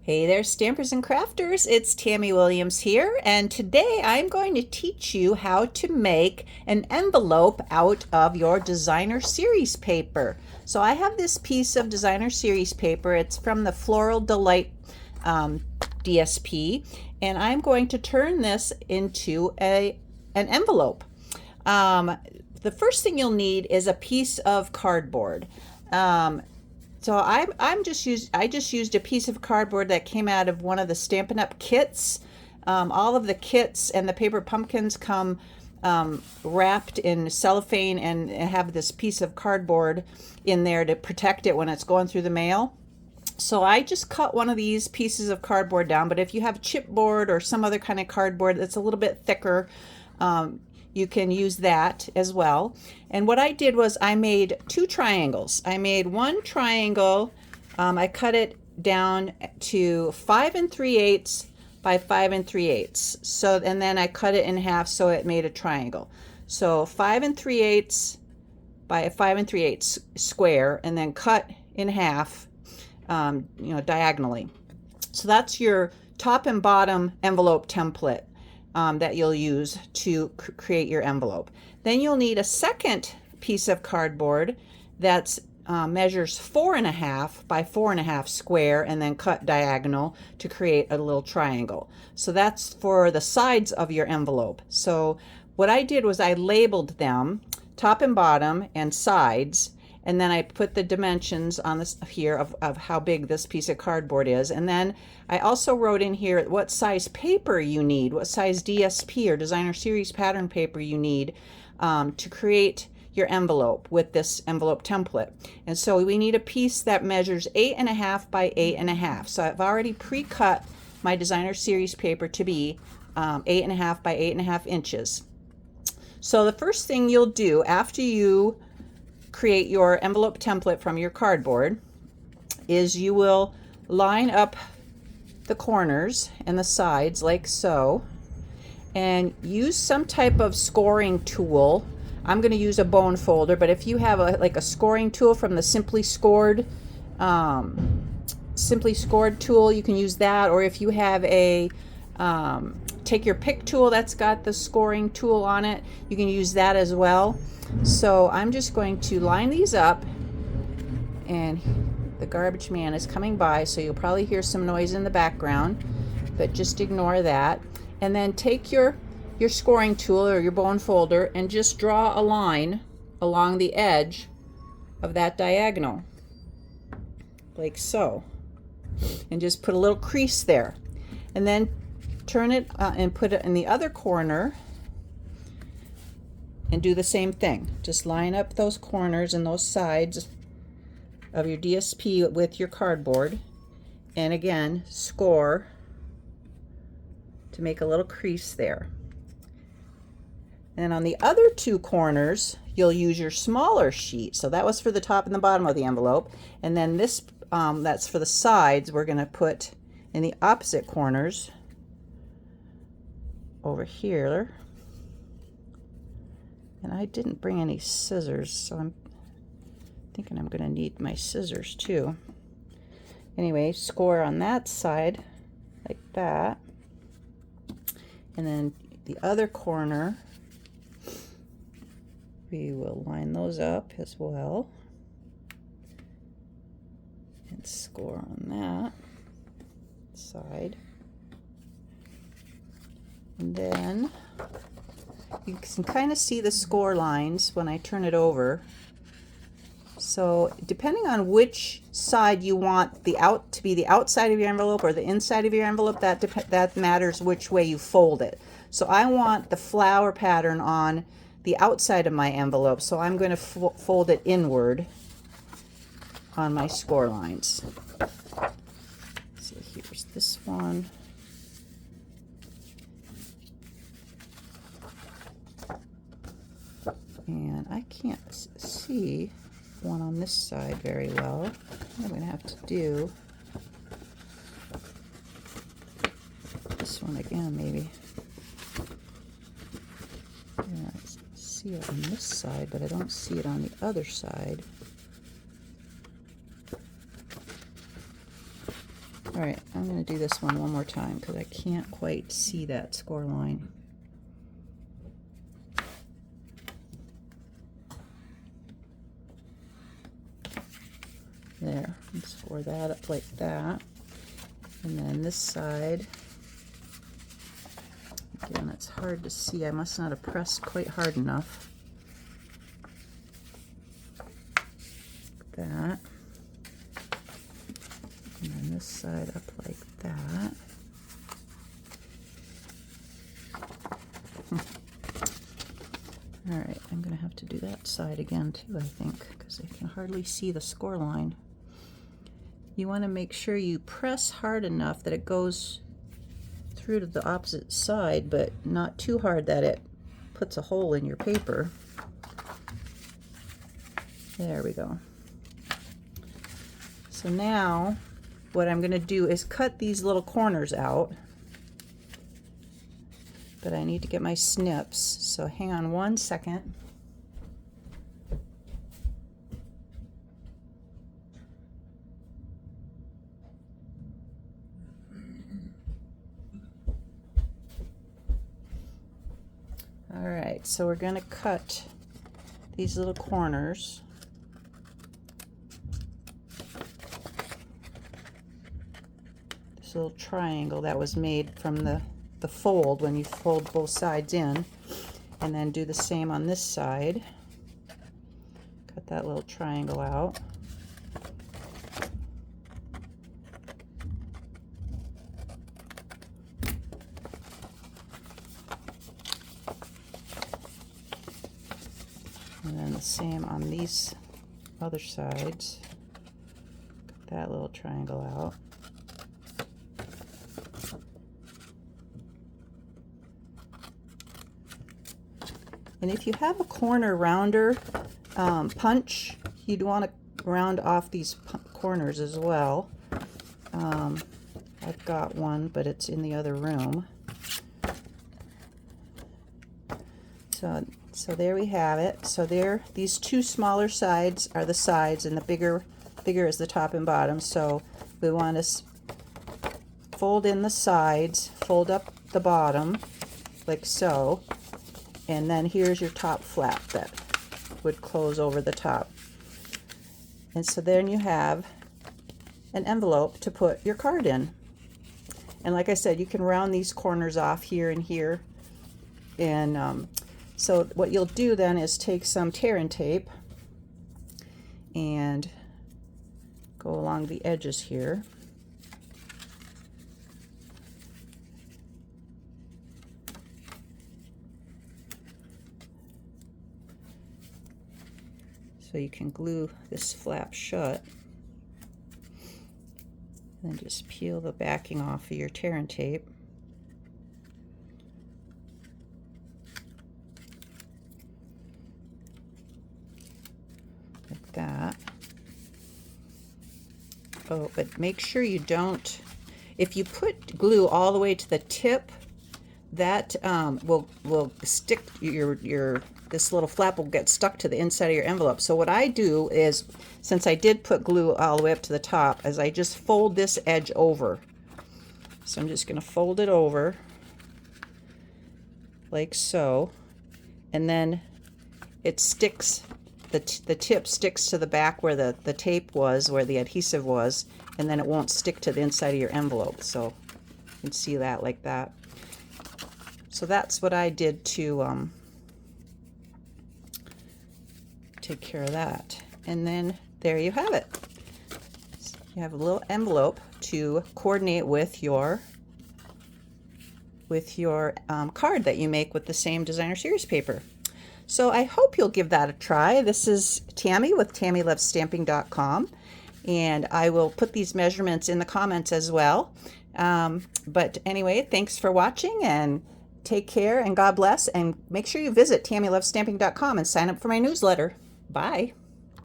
Hey there, stampers and crafters. It's Tammy Williams here, and today I'm going to teach you how to make an envelope out of your designer series paper. So I have this piece of designer series paper. It's from the Floral Delight DSP, and I'm going to turn this into an envelope. The first thing you'll need is a piece of cardboard. So I just used a piece of cardboard that came out of one of the Stampin' Up! Kits. All of the kits and the paper pumpkins come wrapped in cellophane and have this piece of cardboard in there to protect it when it's going through the mail. So I just cut one of these pieces of cardboard down, but if you have chipboard or some other kind of cardboard that's a little bit thicker, you can use that as well. And what I did was I made two triangles. I made one triangle, I cut it down to 5 3/8 by 5 3/8. So, and then I cut it in half so it made a triangle. So 5 3/8 by 5 3/8 square, and then cut in half, diagonally. So that's your top and bottom envelope template that you'll use to create your envelope. Then you'll need a second piece of cardboard that's measures 4 1/2 by 4 1/2 square, and then cut diagonal to create a little triangle. So that's for the sides of your envelope. So what I did was I labeled them top and bottom and sides, and then I put the dimensions on this here of how big this piece of cardboard is. And then I also wrote in here what size paper you need, what size DSP or designer series pattern paper you need to create your envelope with this envelope template. And so we need a piece that measures 8 1/2 by 8 1/2. So I've already pre-cut my designer series paper to be 8 1/2 by 8 1/2 inches. So the first thing you'll do after you create your envelope template from your cardboard is you will line up the corners and the sides like so, and use some type of scoring tool. I'm going to use a bone folder, but if you have a scoring tool from the Simply Scored tool, you can use that. Or if you have a take your pick tool that's got the scoring tool on it, you can use that as well. So I'm just going to line these up, and the garbage man is coming by, so you'll probably hear some noise in the background, but just ignore that. And then take your scoring tool or your bone folder and just draw a line along the edge of that diagonal, like so, and just put a little crease there. And then turn it and put it in the other corner and do the same thing. Just line up those corners and those sides of your DSP with your cardboard, and again score to make a little crease there. And on the other two corners you'll use your smaller sheet. So that was for the top and the bottom of the envelope, and then this that's for the sides. We're going to put in the opposite corners over here. And I didn't bring any scissors, so I'm thinking I'm going to need my scissors too. Anyway, score on that side like that. And then the other corner, we will line those up as well and score on that side. And then you can kind of see the score lines when I turn it over. So depending on which side you want to be the outside of your envelope or the inside of your envelope, that matters which way you fold it. So I want the flower pattern on the outside of my envelope, so I'm going to fold it inward on my score lines. So here's this one. And I can't see one on this side very well. I'm going to have to do this one again, maybe. Yeah, I see it on this side, but I don't see it on the other side. All right, I'm going to do this one more time because I can't quite see that score line. There, and score that up like that. And then this side, again, it's hard to see. I must not have pressed quite hard enough. Like that. And then this side up like that. All right, I'm going to have to do that side again too, I think, because I can hardly see the score line. You want to make sure you press hard enough that it goes through to the opposite side, but not too hard that it puts a hole in your paper. There we go. So now what I'm going to do is cut these little corners out, but I need to get my snips, so hang on one second. All right, so we're going to cut these little corners. This little triangle that was made from the fold when you fold both sides in, and then do the same on this side. Cut that little triangle out. And then the same on these other sides. Cut that little triangle out. And if you have a corner rounder punch, you'd want to round off these corners as well. I've got one, but it's in the other room. So there we have it. So there, these two smaller sides are the sides, and the bigger is the top and bottom. So we want to fold in the sides, fold up the bottom, like so. And then here's your top flap that would close over the top. And so then you have an envelope to put your card in. And like I said, you can round these corners off here and here. And so what you'll do then is take some tear and tape and go along the edges here. So you can glue this flap shut, and then just peel the backing off of your tear and tape. Like that. Oh, but make sure you don't, if you put glue all the way to the tip, that will stick this little flap will get stuck to the inside of your envelope. So what I do is, since I did put glue all the way up to the top, is I just fold this edge over. So I'm just going to fold it over like so, and then it sticks, the tip sticks to the back where the tape was, where the adhesive was, and then it won't stick to the inside of your envelope. So you can see that like that. So that's what I did to take care of that. And then there you have it. You have a little envelope to coordinate with your card that you make with the same designer series paper. So I hope you'll give that a try. This is Tammy with TammyLovesStamping.com, and I will put these measurements in the comments as well. But anyway, thanks for watching, and take care, and God bless, and make sure you visit TammyLovesStamping.com and sign up for my newsletter. Bye.